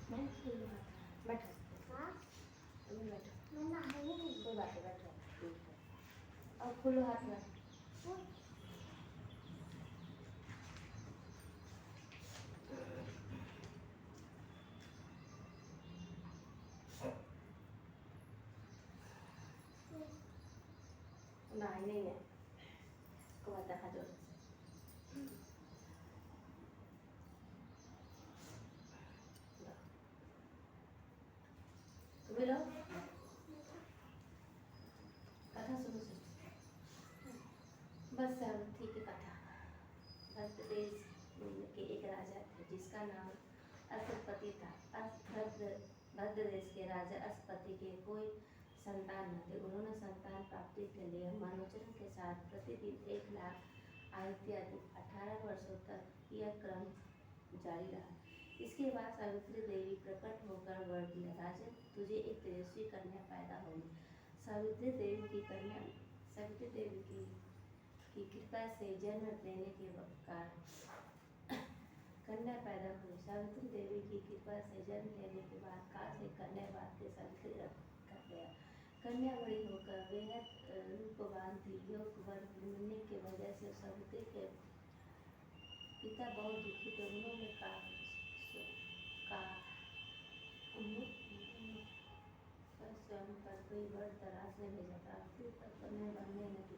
मैं खुल्लू हाथ बैठो। हाँ अभी बैठो। मैं नहाऊंगी नहीं। कोई बात नहीं बैठो ठीक है। और खुल्लू हाथ में नहाई नहीं है। को बता हाथ जोड़ से। तुम्हें लो कथा सुनो सुनो बस सब ठीक है कथा। भद्र देश के एक राजा थे जिसका नाम अश्वपति था। भद्र देश के राजा अश्वपति के कोई संतान न थे। उन्होंने संतान प्राप्ति के लिए मनोचरण के साथ प्रतिदिन 1 लाख आयु 18 वर्षों तक यह क्रम जारी रहा। इसके बाद सावित्री देवी प्रकट होकर वर दिया, राजन तुझे एक तेजस्वी कन्या पैदा होगी। सावित्री देवी की कृपा से जन्म लेने के कारण कन्या पैदा हुई। सावित्री देवी की कृपा से जन्म लेने के बाद काल से कन्या के सावित्री कर गया। कन्या बड़ी होकर बेहद रूपवान थी। योग वर मिलने की वजह से सावित्री के पिता बहुत दुखी थे। उन्होंने स्वयं पर कोई वर तलाशने भेजा। प्राप्ति तक कन्या बनने लगी।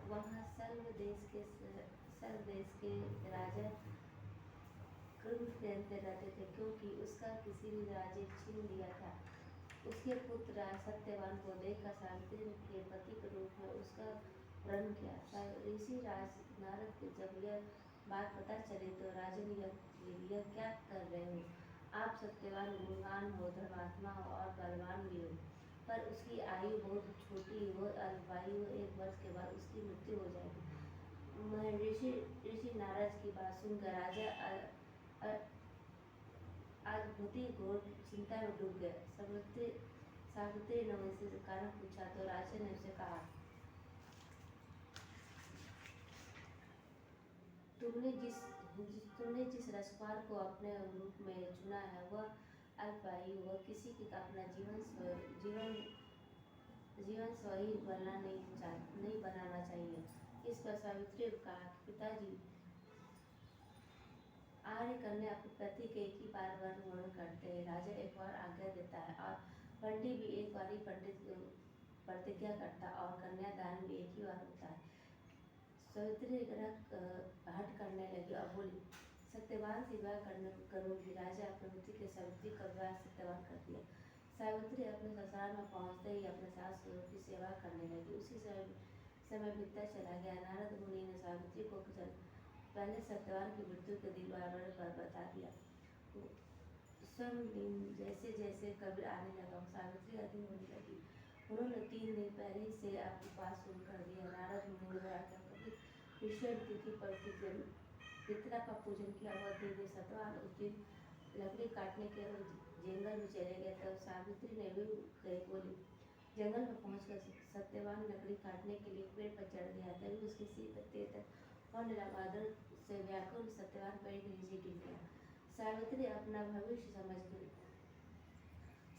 वहाँ सर्व देश के राजा क्रुद्ध रहते थे क्योंकि उसका किसी भी राज्य छीन लिया था। उसके पुत्र सत्यवान को देखकर सावित्री के पति के रूप में उसका वर्ण किया। ऋषि राज नारद के जब यह बात पता चली तो राजन यह क्या कर रहे हो? आप सत्यवान गुणवान हो, धर्मात्मा हो और बलवान भी हो, पर उसकी आयु बहुत छोटी, वो अल्पायु, 1 वर्ष के बाद उसकी मृत्यु हो जाएगी। ऋषि नारद की बात सुनकर राजा अद्भुति घोर चिंता में डूब गए। सावित्री ने उनसे कारण पूछा तो राजा ने उसे कहा, तुमने जिस राजकुमार को अपने रूप में चुना है वह अल्पायु, वह किसी की अपना जीवन स्वही नहीं बनाना चाहिए। इस पर सावित्री ने कहा कि पिताजी, आर्य कन्या अपने पति के एक ही बार वर्ण करते हैं। राजा एक बार आज्ञा देता है और पंडित भी एक बार ही प्रतिज्ञा करता है और कन्यादान भी एक ही बार होता है। सावित्री हट करने लगी और बोली, सत्यवान से विवाह करूंगी। राजा अपने पति के सावित्री का विवाह सत्यवान कर दिया। सावित्री अपने ससुराल में पहुंचते ही अपने सास ससुर की सेवा करने लगी। उसी समय बीतता चला गया। नारद मुनि ने सावित्री को पहले सत्यवान की मृत्यु के दिन पर बता दिया। स्वयं दिन जैसे जैसे कब्र आने लगा सावित्री अधिक होने लगी। उन्होंने 3 दिन पहले से उपवास शुरू कर दिया। नारद मुनि ने कृष्ण तिथि पर पितरा का पूजन किया। वह देवी सत्यवान उस दिन लकड़ी काटने के जंगल में चले गए। तब सावित्री ने भी गई बोली, जंगल में पहुंचकर सत्यवान लकड़ी काटने के लिए पेड़ पर चढ़ गया। तभी उसके सिर पर तेतर होने लगा। दर्द से व्याकुल सत्यवान पेड़ के नीचे गिर गया। सावित्री अपना भविष्य समझ गई।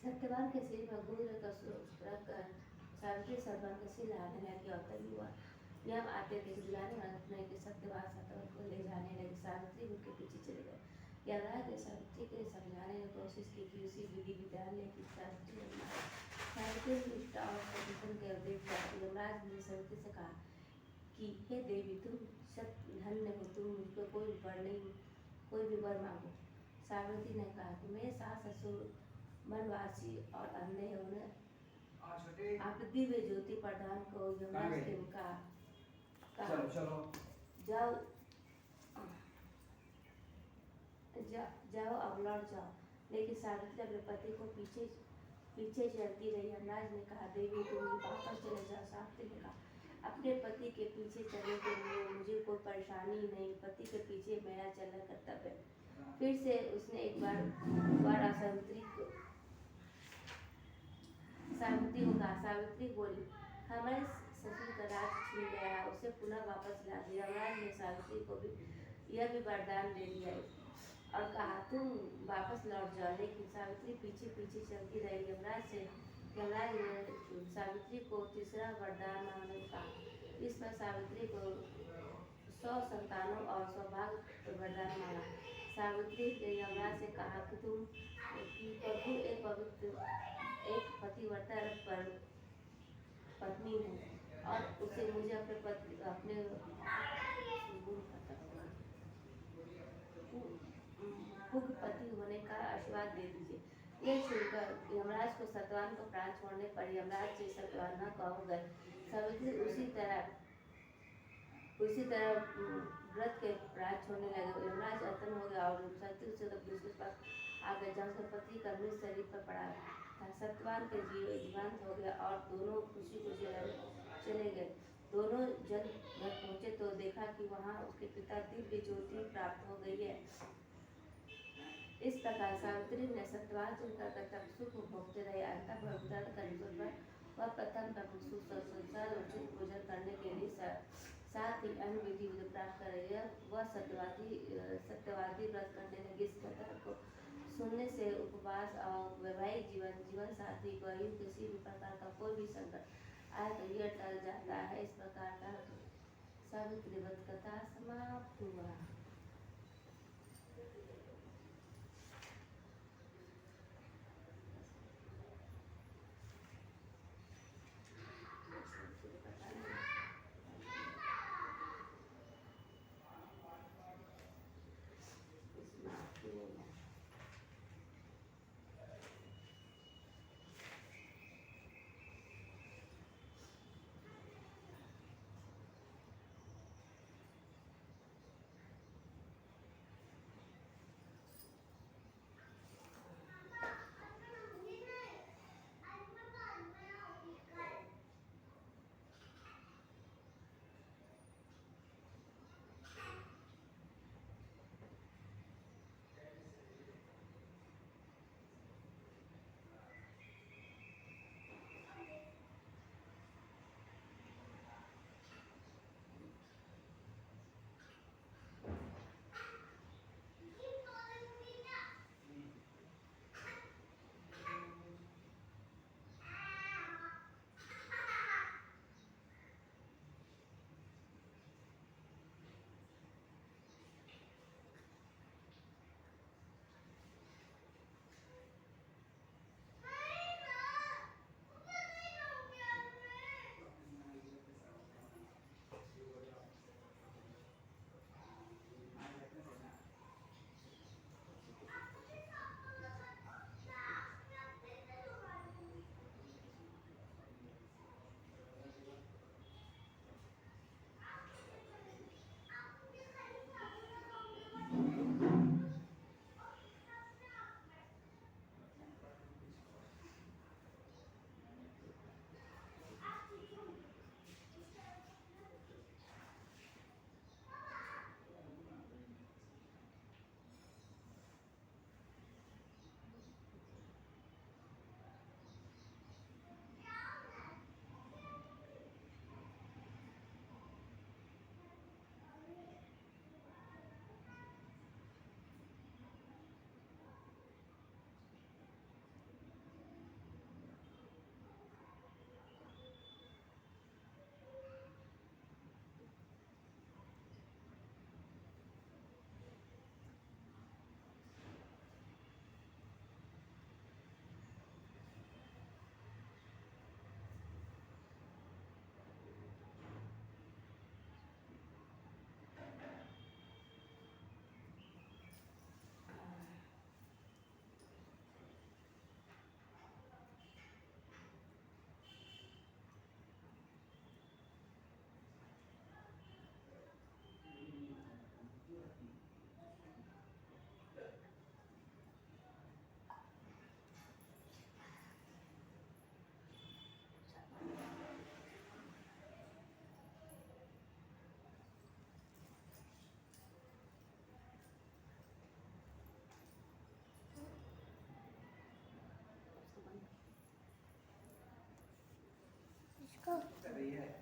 सत्यवान के सिर पर गोद रखकर सावित्री सत्यवान के सिर हिलाने लगी और तभी हुआ यम आते थे बुलाने के सत्यवान को ले जाने लगे। सावित्री उनके पीछे चले गए। यमराज ने सावित्री के समझाने की कोशिश की कि उसी विधि विधान लेकिन सावित्री निष्ठा और सचेतन के उपदेश दिया। यमराज ने सावित्री से कहा कि हे देवी, तुम धन्य हो, तुम मुझको कोई भी वर मांगो। सावित्री ने कहा कि मेरे सास ससुर वनवासी और अंधे हैं, उन्हें आप दिव्य ज्योति प्रदान को। यमराज ने कहा जाओ अब लौट जाओ। लेकिन सावित्री अपने पति को पीछे चलती रही। यमराज ने कहा, देवी तुम वापस चले जाओ। सावित्री ने कहा, अपने पति के पीछे चलने के लिए मुझे कोई परेशानी नहीं, पति के पीछे मेरा चलना कर्तव्य है। फिर से उसने एक बार सावित्री को कहा। सावित्री बोली, हमारे ससुर का राज छीन गया, उसे पुनः वापस ला दिया। यमराज ने सावित्री को भी यह भी वरदान दे दिया, और कहा तुम वापस लौट जाओ। लेकिन सावित्री पीछे पीछे चलती रही। यमराज ने सावित्री को तीसरा वरदान मांगने को कहा। इस पर सावित्री को 100 संतानों और सौभाग्य वरदान मांगा। सावित्री ने यमराज से कहा कि प्रभु एक पतिव्रता पर पत्नी हूँ और उसे मुझे अपने पुग पति होने का आशीर्वाद दे दीजिए। यह सुनकर यमराज को सत्यवान को प्राण छोड़ने पर यमराज से सत्यवान न कहो गए। सावित्री उसी तरह व्रत के प्राण छोड़ने लगे। यमराज अतन हो गया और सावित्री से दूसरे पास आ गए जहाँ उसके पति का मृत शरीर पर पड़ा था। सत्यवान के जीवंत हो गया और दोनों खुशी खुशी चले गए। दोनों जब घर पहुँचे तो देखा कि वहाँ उसके पिता दिव्य ज्योति प्राप्त हो गई है। इस प्रकार सावित्री ने सत्यवान से उनका कर्तव्य सुख भोगते रहे। अंततः भविष्य करने पर वह प्रथम संसार उचित भोजन करने के लिए साथ ही अन्य विधि प्राप्त कर रही है। वह सत्यवादी व्रत करने लगी। इस कथा को सुनने से उपवास और वैवाहिक जीवन साथी को किसी भी प्रकार का कोई भी संकट आए तो यह टल जाता है। इस प्रकार का सावित्री व्रत कथा समाप्त हुआ। कर रही है।